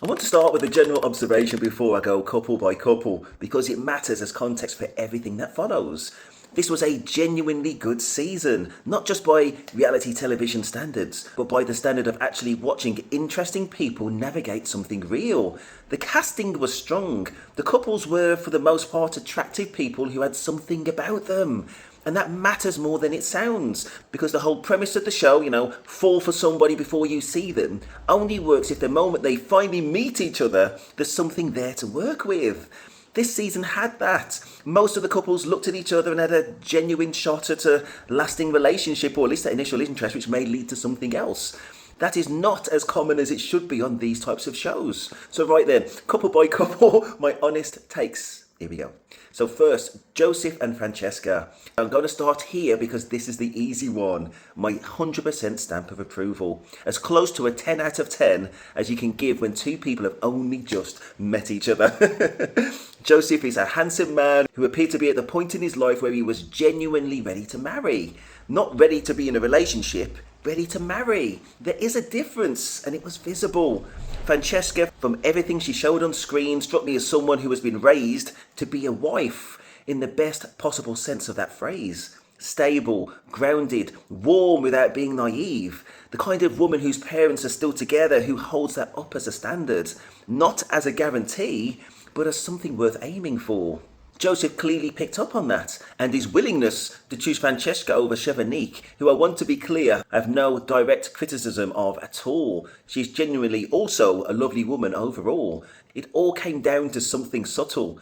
I want to start with a general observation before I go couple by couple because it matters as context for everything that follows. This was a genuinely good season, not just by reality television standards, but by the standard of actually watching interesting people navigate something real. The casting was strong. The couples were, for the most part, attractive people who had something about them. And that matters more than it sounds, because the whole premise of the show, fall for somebody before you see them, only works if the moment they finally meet each other, there's something there to work with. This season had that. Most of the couples looked at each other and had a genuine shot at a lasting relationship, or at least that initial interest, which may lead to something else. That is not as common as it should be on these types of shows. So right then, couple by couple, my honest takes. Here we go. So first, Joseph and Francesca. I'm going to start here because this is the easy one. My 100% stamp of approval. As close to a 10 out of 10 as you can give when two people have only just met each other. Joseph is a handsome man who appeared to be at the point in his life where he was genuinely ready to marry. Not ready to be in a relationship, ready to marry. There is a difference, and it was visible. Francesca, from everything she showed on screen, struck me as someone who has been raised to be a wife in the best possible sense of that phrase. Stable, grounded, warm without being naive. The kind of woman whose parents are still together, who holds that up as a standard. Not as a guarantee, but as something worth aiming for. Joseph clearly picked up on that, and his willingness to choose Francesca over Chevanique, who I want to be clear, I have no direct criticism of at all. She's genuinely also a lovely woman overall. It all came down to something subtle.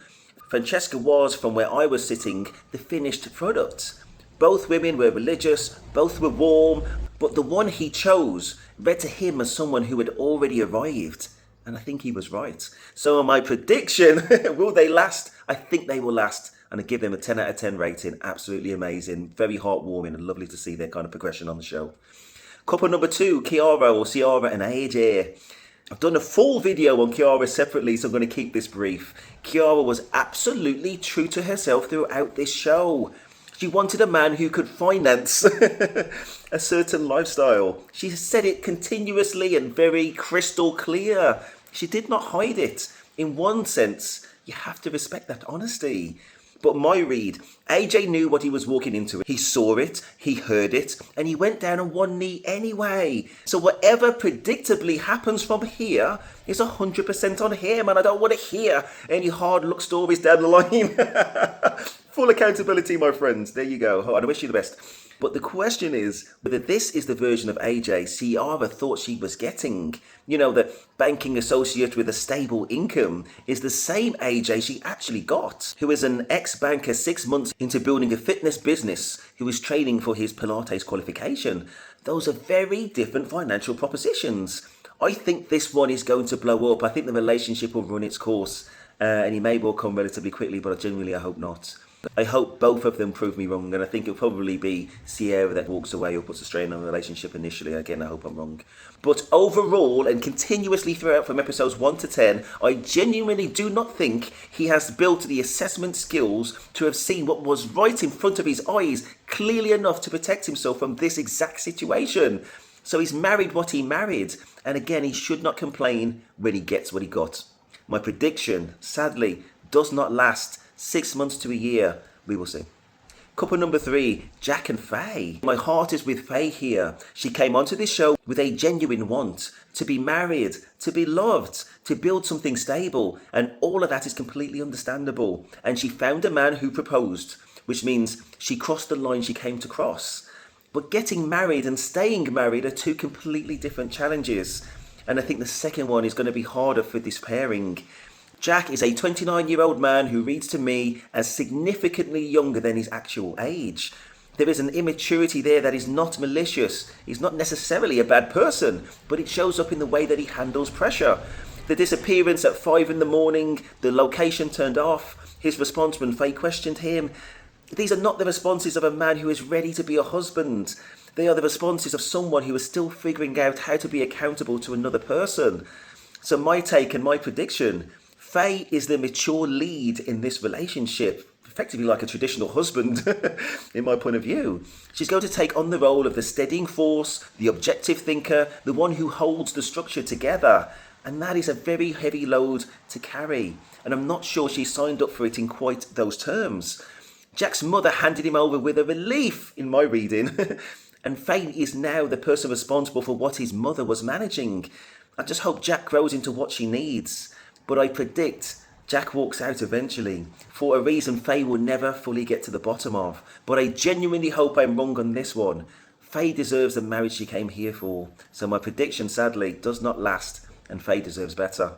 Francesca was, from where I was sitting, the finished product. Both women were religious, both were warm, but the one he chose read to him as someone who had already arrived. And I think he was right. So my prediction, will they last? I think they will last. And I give them a 10 out of 10 rating. Absolutely amazing. Very heartwarming and lovely to see their kind of progression on the show. Couple number 2, Ciara and Ajay. I've done a full video on Ciara separately, so I'm going to keep this brief. Ciara was absolutely true to herself throughout this show. She wanted a man who could finance a certain lifestyle. She said it continuously and very crystal clear. She did not hide it. In one sense, you have to respect that honesty. But my read, AJ knew what he was walking into. He saw it, he heard it, and he went down on one knee anyway. So whatever predictably happens from here is 100% on him, and I don't want to hear any hard luck stories down the line. Full accountability, my friends. There you go. I wish you the best. But the question is whether this is the version of AJ Ciara thought she was getting. The banking associate with a stable income is the same AJ she actually got, who is an ex-banker 6 months into building a fitness business, who is training for his Pilates qualification. Those are very different financial propositions. I think this one is going to blow up. I think the relationship will run its course, and he may well come relatively quickly, but I hope not. I hope both of them prove me wrong, and I think it'll probably be Ciara that walks away or puts a strain on the relationship initially. Again, I hope I'm wrong. But overall, and continuously throughout from episodes 1 to 10, I genuinely do not think he has built the assessment skills to have seen what was right in front of his eyes clearly enough to protect himself from this exact situation. So he's married what he married, and again, he should not complain when he gets what he got. My prediction, sadly, does not last 6 months to a year. We will see. Couple number 3, Jack and Faye. My heart is with Faye here. She came onto this show with a genuine want to be married, to be loved, to build something stable, and all of that is completely understandable. And she found a man who proposed, which means she crossed the line she came to cross. But getting married and staying married are two completely different challenges. And I think the second one is going to be harder for this pairing. Jack is a 29-year-old man who reads to me as significantly younger than his actual age. There is an immaturity there that is not malicious. He's not necessarily a bad person, but it shows up in the way that he handles pressure. The disappearance at 5 a.m, the location turned off, his response when Faye questioned him. These are not the responses of a man who is ready to be a husband. They are the responses of someone who is still figuring out how to be accountable to another person. So my take and my prediction, Faye is the mature lead in this relationship, effectively like a traditional husband, in my point of view. She's going to take on the role of the steadying force, the objective thinker, the one who holds the structure together. And that is a very heavy load to carry. And I'm not sure she signed up for it in quite those terms. Jack's mother handed him over with a relief in my reading. And Faye is now the person responsible for what his mother was managing. I just hope Jack grows into what she needs. But I predict Jack walks out eventually, for a reason Faye will never fully get to the bottom of. But I genuinely hope I'm wrong on this one. Faye deserves the marriage she came here for. So my prediction, sadly, does not last, and Faye deserves better.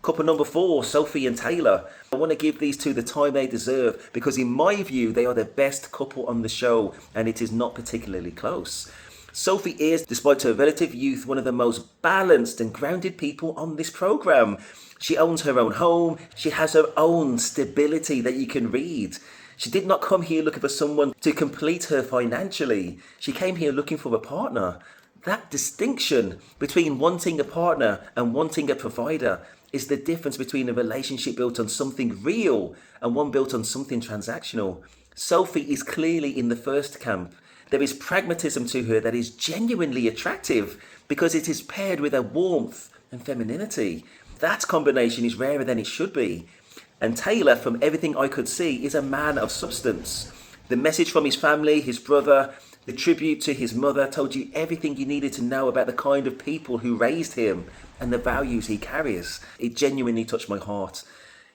Couple number 4, Sophie and Taylor. I want to give these two the time they deserve, because in my view, they are the best couple on the show, and it is not particularly close. Sophie is, despite her relative youth, one of the most balanced and grounded people on this programme. She owns her own home. She has her own stability that you can read. She did not come here looking for someone to complete her financially. She came here looking for a partner. That distinction between wanting a partner and wanting a provider is the difference between a relationship built on something real and one built on something transactional. Sophie is clearly in the first camp. There is pragmatism to her that is genuinely attractive because it is paired with a warmth and femininity. That combination is rarer than it should be. And Taylor, from everything I could see, is a man of substance. The message from his family, his brother, the tribute to his mother told you everything you needed to know about the kind of people who raised him and the values he carries. It genuinely touched my heart.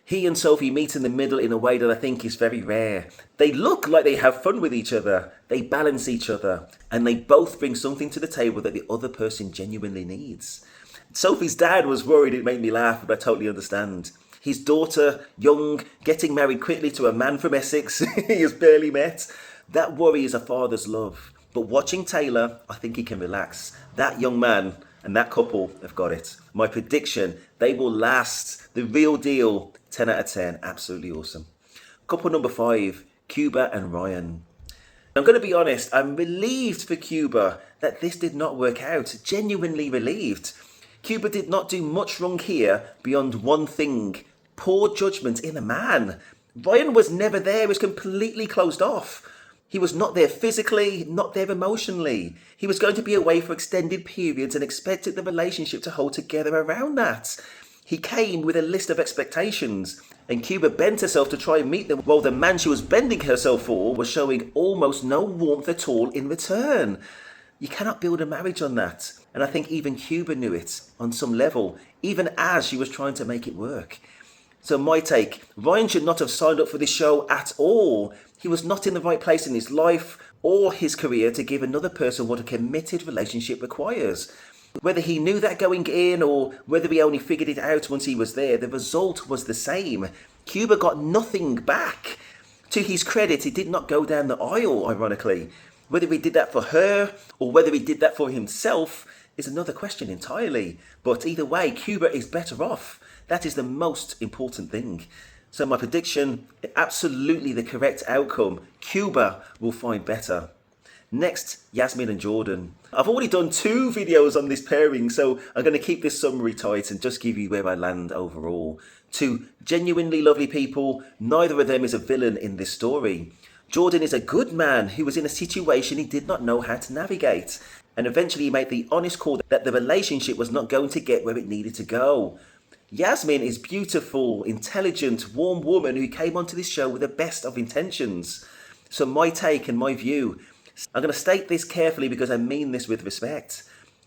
He and Sophie meet in the middle in a way that I think is very rare. They look like they have fun with each other, they balance each other, and they both bring something to the table that the other person genuinely needs. Sophie's dad was worried. It made me laugh, but I totally understand. His daughter, young, getting married quickly to a man from Essex he has barely met. That worry is a father's love. But watching Taylor, I think he can relax. That young man and that couple have got it. My prediction, they will last. The real deal, 10 out of 10. Absolutely awesome. Couple number 5, Cuba and Ryan. I'm going to be honest, I'm relieved for Cuba that this did not work out. Genuinely relieved. Cuba did not do much wrong here beyond one thing: poor judgment in a man. Ryan was never there, he was completely closed off. He was not there physically, not there emotionally. He was going to be away for extended periods and expected the relationship to hold together around that. He came with a list of expectations, and Cuba bent herself to try and meet them, while the man she was bending herself for was showing almost no warmth at all in return. You cannot build a marriage on that. And I think even Cuba knew it on some level, even as she was trying to make it work. So my take, Ryan should not have signed up for this show at all. He was not in the right place in his life or his career to give another person what a committed relationship requires. Whether he knew that going in or whether he only figured it out once he was there, the result was the same. Cuba got nothing back. To his credit, he did not go down the aisle, ironically. Whether he did that for her or whether he did that for himself is another question entirely. But either way, Cuba is better off. That is the most important thing. So my prediction, absolutely the correct outcome. Cuba will find better. Next, Yasmin and Jordan. I've already done 2 videos on this pairing, so I'm going to keep this summary tight and just give you where I land overall. 2 genuinely lovely people. Neither of them is a villain in this story. Jordan is a good man who was in a situation he did not know how to navigate, and eventually he made the honest call that the relationship was not going to get where it needed to go. Yasmin is beautiful, intelligent, warm woman who came onto this show with the best of intentions. So my take and my view, I'm going to state this carefully because I mean this with respect.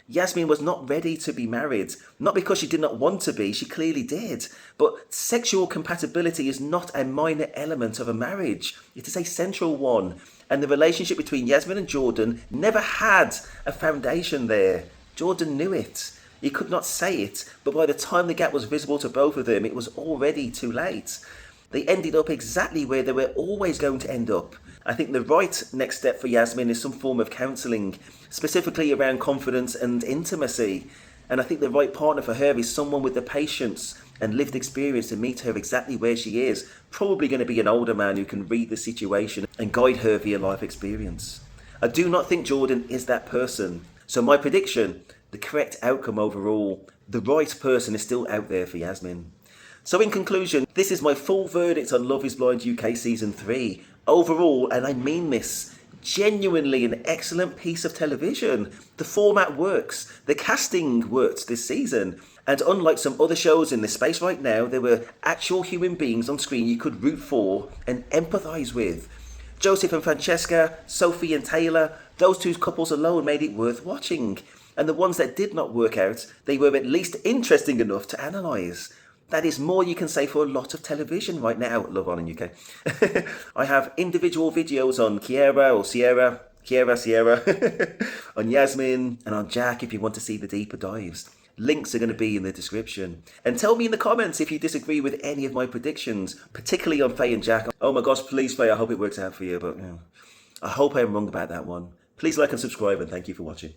Yasmin was not ready to be married, not because she did not want to be, she clearly did. But sexual compatibility is not a minor element of a marriage. It is a central one. And the relationship between Yasmin and Jordan never had a foundation there. Jordan knew it. He could not say it, but by the time the gap was visible to both of them, it was already too late. They ended up exactly where they were always going to end up. I think the right next step for Yasmin is some form of counselling, specifically around confidence and intimacy. And I think the right partner for her is someone with the patience and lived experience to meet her exactly where she is. Probably going to be an older man who can read the situation and guide her via life experience. I do not think Jordan is that person. So my prediction, the correct outcome overall, the right person is still out there for Yasmin. So in conclusion, this is my full verdict on Love is Blind UK Season 3. Overall, and I mean this, Genuinely an excellent piece of television. The format works. The casting worked this season. And unlike some other shows in this space right now, there were actual human beings on screen you could root for and empathise with. Joseph and Francesca, Sophie and Taylor, those two couples alone made it worth watching. And the ones that did not work out, they were at least interesting enough to analyse. That is more you can say for a lot of television right now, Love On in UK. I have individual videos on Ciara, on Yasmin and on Jack if you want to see the deeper dives. Links are going to be in the description. And tell me in the comments if you disagree with any of my predictions, particularly on Faye and Jack. Oh my gosh, please Faye, I hope it works out for you, but I hope I'm wrong about that one. Please like and subscribe, and thank you for watching.